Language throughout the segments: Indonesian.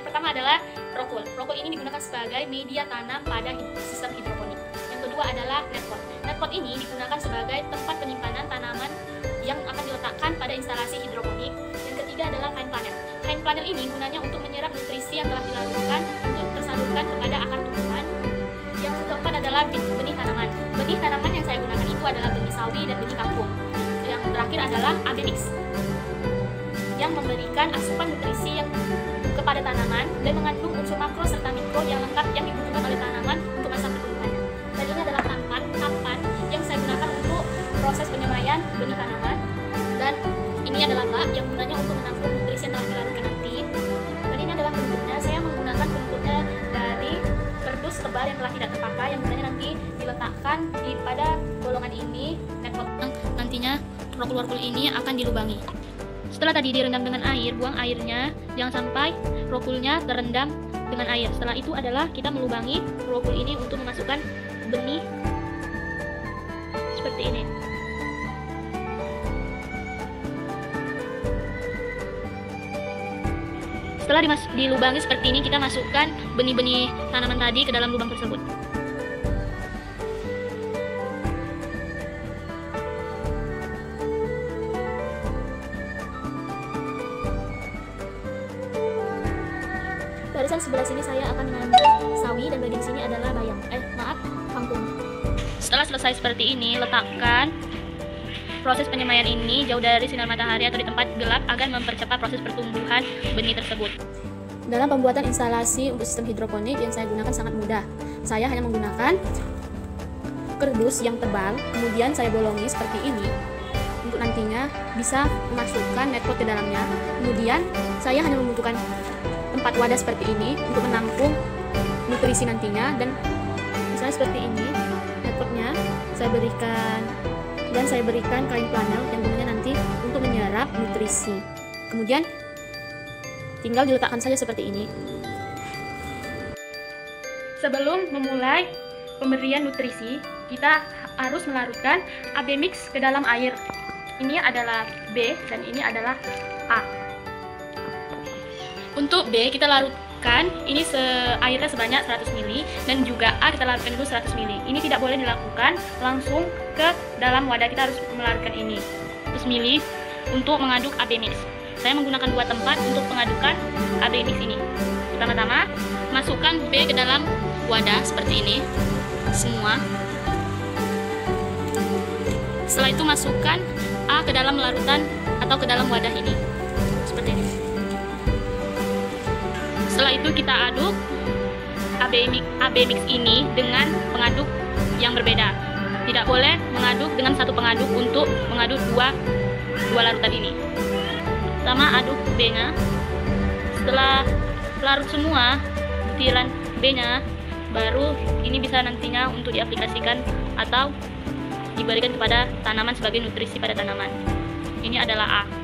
Yang pertama adalah rokul. Rokul ini digunakan sebagai media tanam pada sistem hidroponik. Yang kedua adalah netpot. Netpot ini digunakan sebagai tempat penyimpanan tanaman yang akan diletakkan pada instalasi hidroponik. Yang ketiga adalah kain flanel. Kain flanel ini gunanya untuk menyerap nutrisi yang telah dilakukan untuk tersalurkan kepada akar tumbuhan. Yang keempat adalah benih tanaman. Benih tanaman yang saya gunakan itu adalah benih sawi dan benih kangkung. Yang terakhir adalah AB mix yang memberikan asupan nutrisi yang kepada tanaman dan mengandung unsur makro serta mikro yang lengkap yang dibutuhkan oleh tanaman untuk masa pertumbuhannya. Dan ini adalah papan yang saya gunakan untuk proses penyemaian benih tanaman, dan ini adalah bak yang gunanya untuk menampung nutrisi yang telah dilarutkan nanti. Dan ini adalah penuturnya. Saya menggunakan penuturnya dari kardus tebal yang telah tidak terpakai yang gunanya nanti diletakkan pada bolongan ini. Netpot nantinya rokul-rokul ini akan dilubangi. Setelah tadi direndam dengan air, buang airnya, jangan sampai rokulnya terendam dengan air. Setelah itu adalah kita melubangi rokul ini untuk memasukkan benih seperti ini. Setelah dilubangi seperti ini, kita masukkan benih-benih tanaman tadi ke dalam lubang tersebut. Barisan sebelah sini saya akan menanam sawi dan bagian sini adalah bayam. Kangkung. Setelah selesai seperti ini, letakkan proses penyemaian ini jauh dari sinar matahari atau di tempat gelap agar mempercepat proses pertumbuhan benih tersebut. Dalam pembuatan instalasi untuk sistem hidroponik yang saya gunakan sangat mudah. Saya hanya menggunakan kardus yang tebal, kemudian saya bolongi seperti ini untuk nantinya bisa memasukkan netpot ke dalamnya. Kemudian saya hanya membutuhkan tempat wadah seperti ini untuk menampung nutrisi nantinya, dan misalnya seperti ini netpotnya saya berikan kain flanel yang gunanya nanti untuk menyerap nutrisi. Kemudian tinggal diletakkan saja seperti ini. Sebelum memulai pemberian nutrisi, kita harus melarutkan AB mix ke dalam air. Ini adalah B dan ini adalah A. Untuk B kita larutkan ini airnya sebanyak 100 ml dan juga A kita larutkan dulu 100 ml. Ini tidak boleh dilakukan langsung ke dalam wadah, kita harus melarutkan ini 100 ml untuk mengaduk AB mix. Saya menggunakan dua tempat untuk mengadukan AB mix ini. Pertama-tama masukkan B ke dalam wadah seperti ini semua. Setelah itu masukkan A ke dalam larutan atau ke dalam wadah ini seperti ini. Setelah itu kita aduk AB mix ini dengan pengaduk yang berbeda. Tidak boleh mengaduk dengan satu pengaduk untuk mengaduk dua larutan ini. Pertama aduk B-nya. Setelah larut semua butiran B-nya, baru ini bisa nantinya untuk diaplikasikan atau diberikan kepada tanaman sebagai nutrisi pada tanaman. Ini adalah A.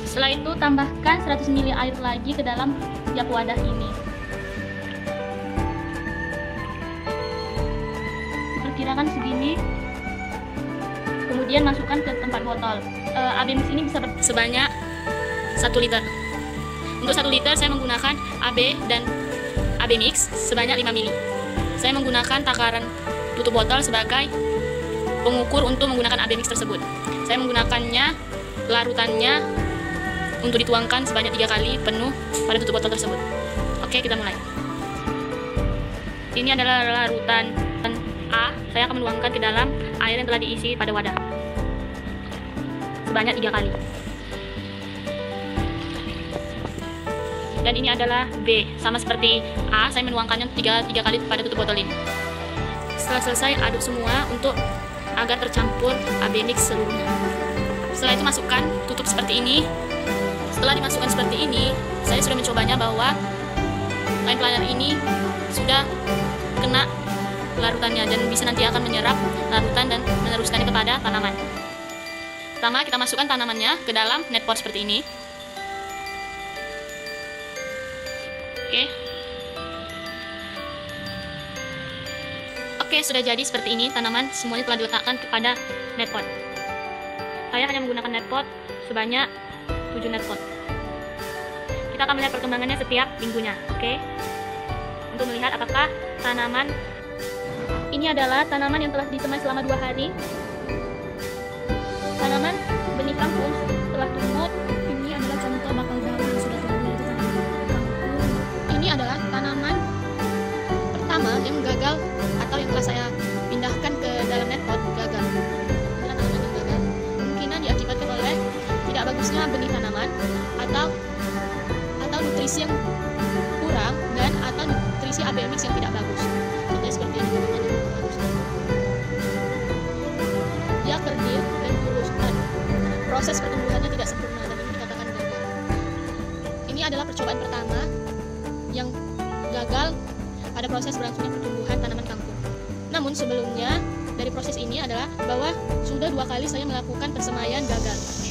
Setelah itu tambahkan 100 ml air lagi ke dalam tiap wadah ini. Perkirakan segini. Kemudian masukkan ke tempat botol. AB mix ini bisa sebanyak 1 liter. Untuk 1 liter saya menggunakan AB dan AB mix sebanyak 5 ml. Saya menggunakan takaran tutup botol sebagai pengukur untuk menggunakan AB mix tersebut. Saya menggunakannya larutannya untuk dituangkan sebanyak 3 kali penuh pada tutup botol tersebut. Oke, kita mulai. Ini adalah larutan A. Saya akan menuangkan ke dalam air yang telah diisi pada wadah sebanyak 3 kali. Dan ini adalah B, sama seperti A. Saya menuangkannya 3 kali pada tutup botol ini. Setelah selesai, aduk semua untuk agar tercampur AB mix seluruhnya. Setelah itu masukkan, tutup seperti ini. Setelah dimasukkan seperti ini, saya sudah mencobanya bahwa kain flanel ini sudah kena larutannya dan bisa nanti akan menyerap larutan dan meneruskannya kepada tanaman. Pertama kita masukkan tanamannya ke dalam netpot seperti ini. Oke, sudah jadi seperti ini. Tanaman semuanya telah diletakkan kepada netpot. Saya hanya menggunakan netpot sebanyak 7 netpot. Kita Kita akan melihat perkembangannya setiap minggunya, oke? Untuk melihat apakah tanaman ini adalah tanaman yang telah ditemai selama 2 hari. Tanaman benih kangkung telah tumbuh. Ini adalah contoh bakal daun yang sudah tumbuh, yaitu tanaman kangkung. Ini adalah tanaman pertama yang gagal atau yang telah saya pindahkan ke dalam netpot gagal. Adalah tanaman yang gagal. Kemungkinan diakibatkan oleh tidak bagusnya benih tanaman atau nutrisi yang kurang dan atau nutrisi ABL mix yang tidak bagus. Contohnya seperti ini, tanaman yang kurang bagus. Dia kerdil dan kurus dan proses pertumbuhannya tidak sempurna dan ini dikatakan gagal. Ini adalah percobaan pertama yang gagal pada proses berlangsungnya pertumbuhan tanaman kangkung. Namun sebelumnya dari proses ini adalah bahwa sudah 2 kali saya melakukan persemaian gagal.